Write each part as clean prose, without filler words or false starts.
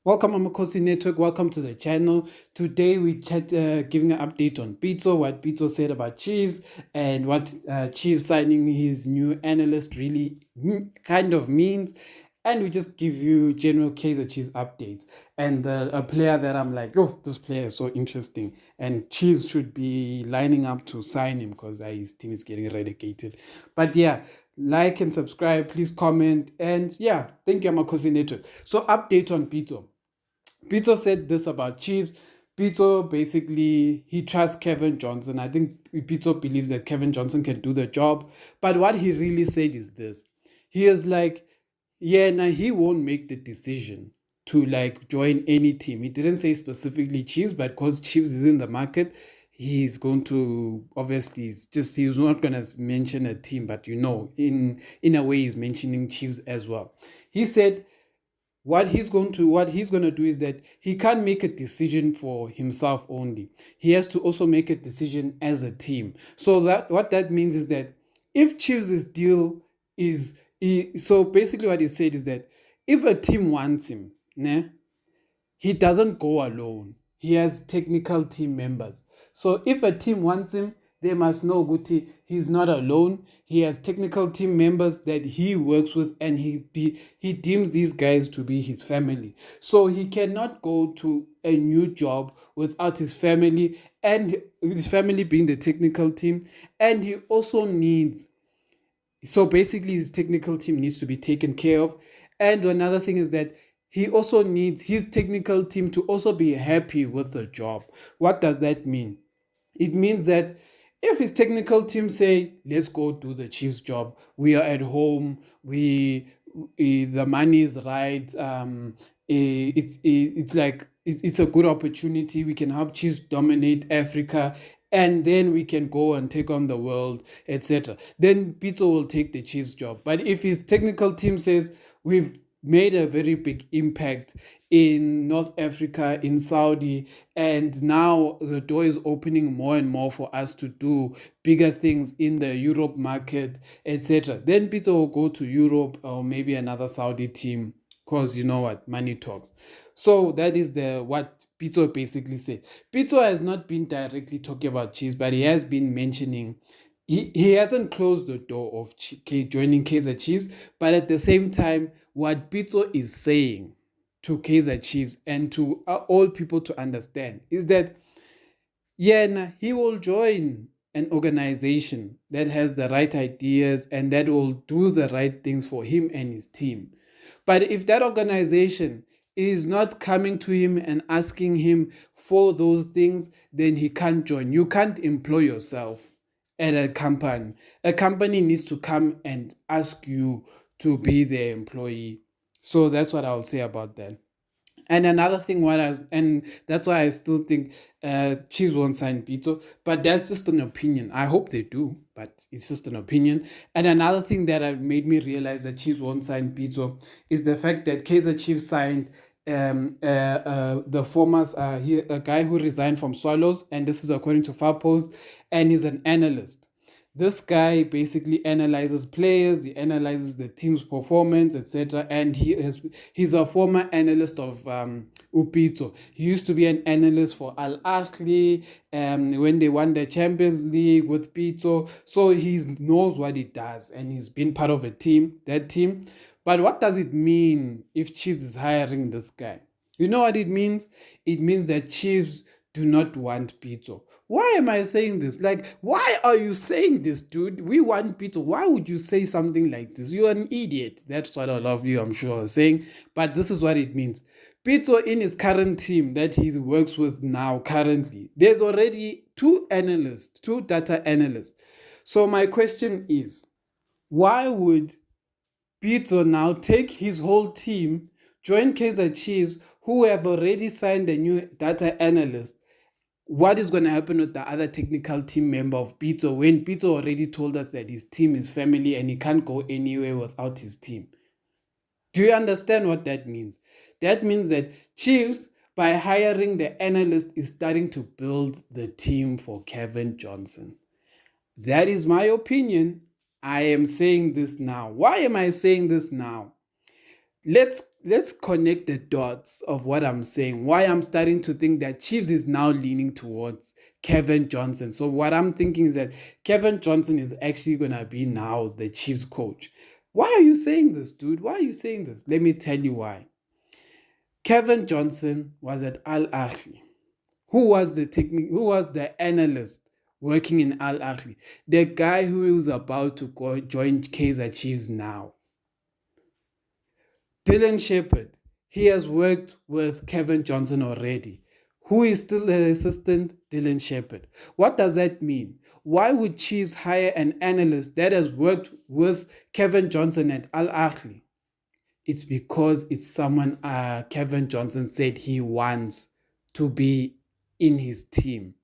Welcome, Amakhosi Network. Welcome to the channel. Today we giving an update on Pito, what Pito said about Chiefs, and what Chiefs signing his new analyst really kind of means. And we just give you general Kaizer Chiefs updates. And a player that I'm like, oh, this player is so interesting. And Chiefs should be lining up to sign him because his team is getting relegated. But yeah, like and subscribe, please comment. And yeah, thank you, Amakhosi Network. So, update on Pito. Pito said this about Chiefs. Pito basically he trusts Kevin Johnson. I think Pito believes that Kevin Johnson can do the job. But what he really said is this. He is like, yeah, now he won't make the decision to like join any team. He didn't say specifically Chiefs, but because Chiefs is in the market, he's going to obviously he's not gonna mention a team, but in a way he's mentioning Chiefs as well. He said what he's going to do is that he can't make a decision for himself only. He has to also make a decision as a team. So that what that means is that if Chiefs' deal so basically what he said is that if a team wants him, né, he doesn't go alone. He has technical team members. So if a team wants him, they must know Guti he's not alone. He has technical team members that he works with, and he deems these guys to be his family. So he cannot go to a new job without his family, and his family being the technical team. And he also needs, so basically his technical team needs to be taken care of. And another thing is that he also needs his technical team to also be happy with the job. What does that mean? It means that if his technical team say, let's go do the Chiefs job, we are at home, the money is right, it's like it's a good opportunity, we can help Chiefs dominate Africa, and then we can go and take on the world, etc. Then Pito will take the Chiefs job. But if his technical team says, we've made a very big impact in North Africa, in Saudi, and now the door is opening more and more for us to do bigger things in the Europe market, etc. Then Pito will go to Europe or maybe another Saudi team, because you know what, money talks. So that is the what Pito basically said. Pito has not been directly talking about Chiefs, but he has been mentioning he hasn't closed the door of joining Kaizer Chiefs, but at the same time, what Pito is saying to Kaizer Chiefs and to all people to understand is that yeah, he will join an organization that has the right ideas and that will do the right things for him and his team. But if that organization is not coming to him and asking him for those things, then he can't join. You can't employ yourself at a company. A company needs to come and ask you to be their employee. So that's what I would say about that. And another thing, and that's why I still think Chiefs won't sign Pito, but that's just an opinion. I hope they do, but it's just an opinion. And another thing that made me realize that Chiefs won't sign Pito is the fact that Kaizer Chiefs signed the former a guy who resigned from Swallows, and this is according to Far Post, and he's an analyst. This guy basically analyzes players, he analyzes the team's performance, etc. And he's a former analyst of Upito. He used to be an analyst for Al Ahly when they won the Champions League with Pito. So he knows what he does, and he's been part of that team. But what does it mean if Chiefs is hiring this guy? You know what it means? It means that Chiefs do not want Pito. Why am I saying this? Like, why are you saying this, dude? We want Pito. Why would you say something like this? You're an idiot. That's what a lot of you, I'm sure, are saying. But this is what it means. Pito, in his current team that he works with now, currently, there's already two data analysts. So my question is, why would Pito now take his whole team, join Kaizer Chiefs, who have already signed a new data analyst? What is going to happen with the other technical team member of Pito when Pito already told us that his team is family and he can't go anywhere without his team? Do you understand what that means? That means that Chiefs, by hiring the analyst, is starting to build the team for Kevin Johnson. That is my opinion. I am saying this now. Why am I saying this now? let's connect the dots of what I'm saying. Why I'm starting to think that Chiefs is now leaning towards Kevin Johnson. So what I'm thinking is that Kevin Johnson is actually gonna be now the Chiefs coach. Why are you saying this, dude? Why are you saying this? Let me tell you why. Kevin Johnson was at Al Ahly. Who was the analyst working in Al Ahly? The guy who is about to go join Kaizer Chiefs now. Dylan Shepard, he has worked with Kevin Johnson already. Who is still the assistant? Dylan Shepard. What does that mean? Why would Chiefs hire an analyst that has worked with Kevin Johnson at Al Ahly? It's because it's someone Kevin Johnson said he wants to be in his team.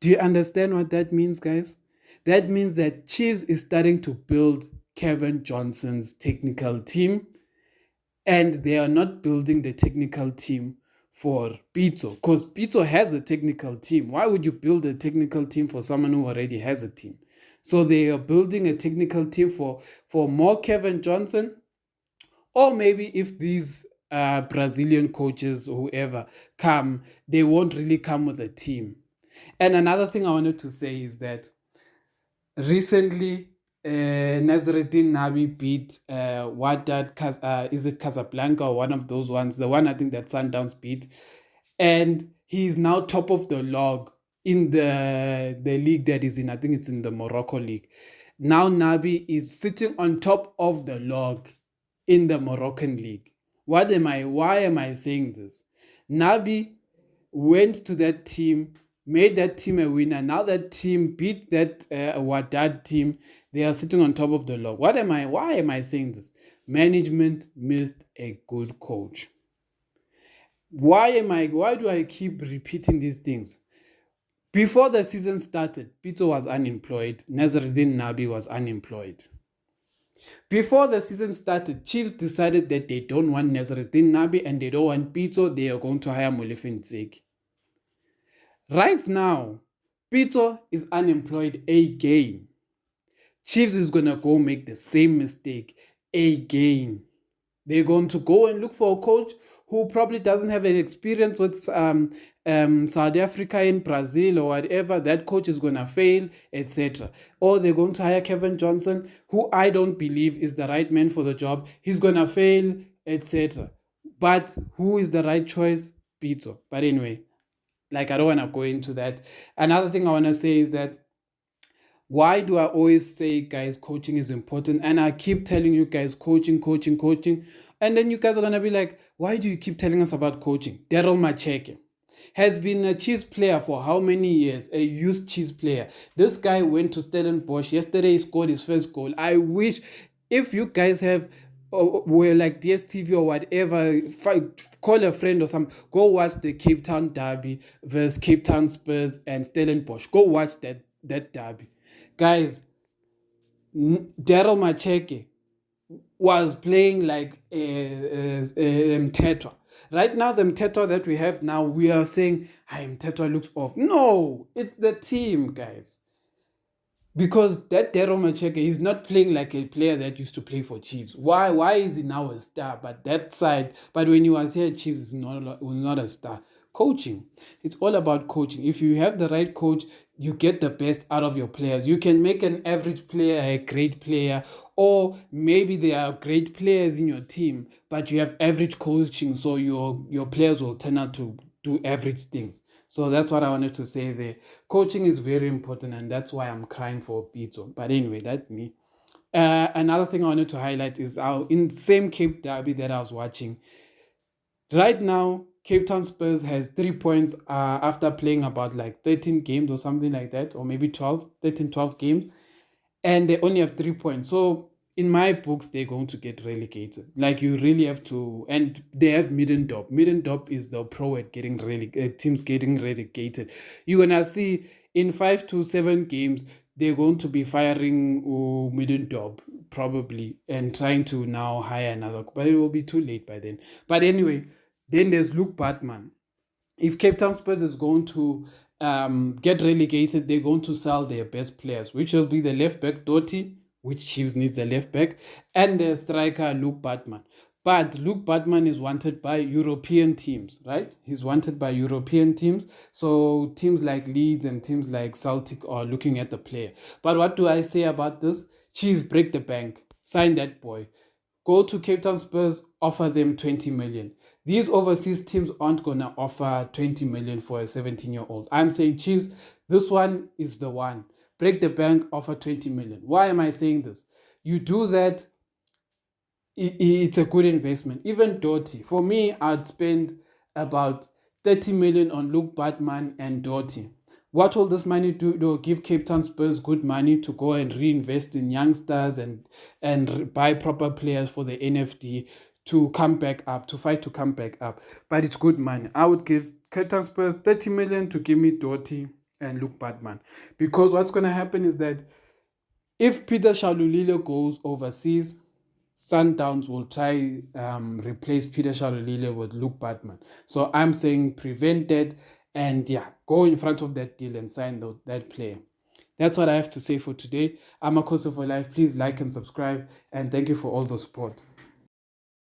Do you understand what that means, guys? That means that Chiefs is starting to build Kevin Johnson's technical team, and they are not building the technical team for Pito, because Pito has a technical team. Why would you build a technical team for someone who already has a team? So they are building a technical team for more Kevin Johnson, or maybe if these Brazilian coaches or whoever come, they won't really come with a team. And another thing I wanted to say is that recently, Nazreddin Nabi beat is it Casablanca or one of those ones? The one I think that Sundowns beat, and he's now top of the log in the league that is in. I think it's in the Morocco league. Now Nabi is sitting on top of the log in the Moroccan league. Why am I saying this? Nabi went to that team, made that team a winner. Now that team beat that Wadad team. They are sitting on top of the log. Why am I saying this? Management missed a good coach. Why do I keep repeating these things? Before the season started, Pito was unemployed. Nazreddin Nabi was unemployed. Before the season started, Chiefs decided that they don't want Nazreddin Nabi and they don't want Pito. They are going to hire Molefe Ntseki. Right now, Pito is unemployed again. Chiefs is going to go make the same mistake again. They're going to go and look for a coach who probably doesn't have an experience with South Africa and Brazil or whatever. That coach is going to fail, etc. Or they're going to hire Kevin Johnson, who I don't believe is the right man for the job. He's going to fail, etc. But who is the right choice? Pito. But anyway, I don't want to go into that. Another thing I want to say is that why do I always say, guys, coaching is important? And I keep telling you guys, coaching. And then you guys are going to be like, why do you keep telling us about coaching? Daryl Macheke has been a Chiefs player for how many years? A youth Chiefs player. This guy went to Stellenbosch. Yesterday he scored his first goal. I wish if you guys have were like DSTV or whatever, call a friend or something, go watch the Cape Town derby versus Cape Town Spurs and Stellenbosch. Go watch that derby. Guys, Daryl Macheke was playing like Mtetwa. Right now, the Mtetwa that we have now, we are saying, Mtetwa looks off. No, it's the team, guys. Because that Daryl Macheke, he's not playing like a player that used to play for Chiefs. Why is he now a star? But when he was here, Chiefs is not a star. Coaching. It's all about coaching. If you have the right coach, you get the best out of your players. You can make an average player a great player, or maybe there are great players in your team, but you have average coaching, so your players will turn out to do average things. So that's what I wanted to say there. Coaching is very important, and that's why I'm crying for Pito. But anyway, that's me. Another thing I wanted to highlight is in the same Cape Derby that I was watching. Right now, Cape Town Spurs has 3 points after playing about 13 games or something like that, or maybe 12 games, and they only have 3 points. So in my books, they're going to get relegated. You really have to, and they have Middendorp. Middendorp is the pro at getting teams getting relegated. You're gonna see in 5 to 7 games, they're going to be firing Middendorp probably and trying to now hire another, but it will be too late by then. But anyway, then there's Luke Baartman. If Cape Town Spurs is going to get relegated, they're going to sell their best players, which will be the left back Doty, which Chiefs needs a left back, and the striker Luke Baartman. But Luke Baartman is wanted by European teams, right? He's wanted by European teams. So teams like Leeds and teams like Celtic are looking at the player. But what do I say about this? Chiefs, break the bank. Sign that boy. Go to Cape Town Spurs, offer them 20 million. These overseas teams aren't going to offer 20 million for a 17-year-old. I'm saying, Chiefs, this one is the one. Break the bank, offer 20 million. Why am I saying this? You do that, it's a good investment. Even Doughty, for me, I'd spend about 30 million on Luke Baartman and Doughty. What will this money do? They'll give Cape Town Spurs good money to go and reinvest in youngsters and buy proper players for the NFD to come back up, to fight to come back up. But it's good money. I would give Cape Town Spurs 30 million to give me Doughty and Luke Baartman. Because what's going to happen is that if Peter Shalulile goes overseas, Sundowns will try replace Peter Shalulile with Luke Baartman. So I'm saying prevent that and go in front of that deal and sign that player. That's what I have to say for today. Amakhosi for life. Please like and subscribe, and thank you for all the support.